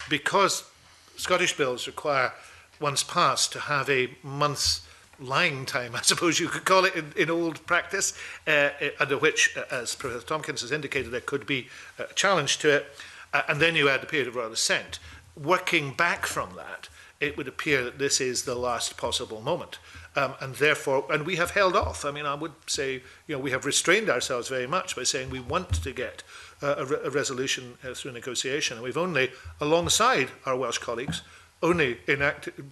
because Scottish bills require, once passed, to have a month's lying time, I suppose you could call it in old practice, under which, as Professor Tompkins has indicated, there could be a challenge to it, and then you add the period of royal assent. Working back from that, it would appear that this is the last possible moment. And therefore, and we have held off. I mean, I would say, we have restrained ourselves very much by saying we want to get a resolution through negotiation. And we've only, alongside our Welsh colleagues, only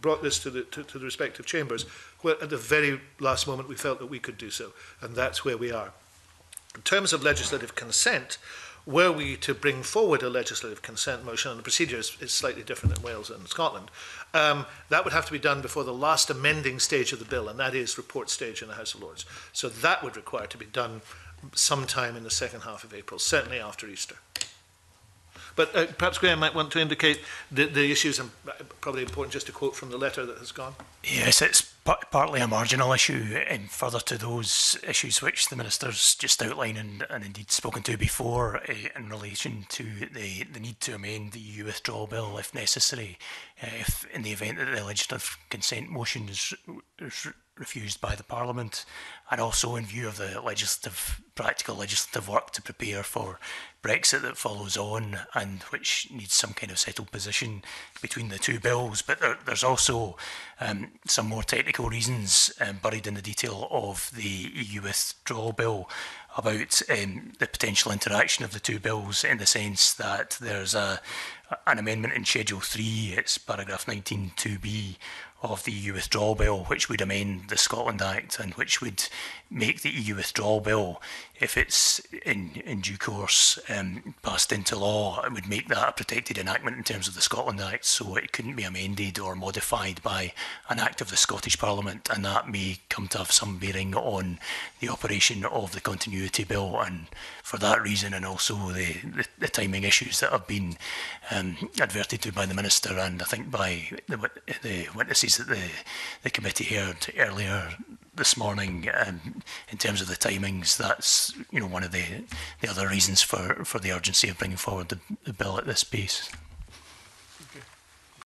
brought this to the respective chambers, where at the very last moment we felt that we could do so. And that's where we are. In terms of legislative consent, were we to bring forward a legislative consent motion, and the procedure is slightly different in Wales and Scotland, that would have to be done before the last amending stage of the bill, and that is report stage in the House of Lords. So that would require to be done sometime in the second half of April, certainly after Easter. But perhaps Graham might want to indicate the issues, and probably important just to quote from the letter that has gone. Yes, it's partly a marginal issue, and further to those issues which the Minister's just outlined and indeed spoken to before in relation to the need to amend the EU withdrawal bill if necessary, if in the event that the legislative consent motion is refused by the Parliament, and also in view of the practical legislative work to prepare for Brexit that follows on, and which needs some kind of settled position between the two bills. But there's also some more technical reasons buried in the detail of the EU withdrawal bill about the potential interaction of the two bills, in the sense that there's an amendment in Schedule 3, it's paragraph 19(2)(b) of the EU withdrawal bill, which would amend the Scotland Act and which would make the EU withdrawal bill, if it's in due course passed into law, it would make that a protected enactment in terms of the Scotland Act, so it couldn't be amended or modified by an act of the Scottish Parliament, and that may come to have some bearing on the operation of the continuity bill. And for that reason, and also the timing issues that have been adverted to by the Minister, and I think by the witnesses that the committee heard earlier this morning, in terms of the timings, that's one of the other reasons for the urgency of bringing forward the bill at this pace.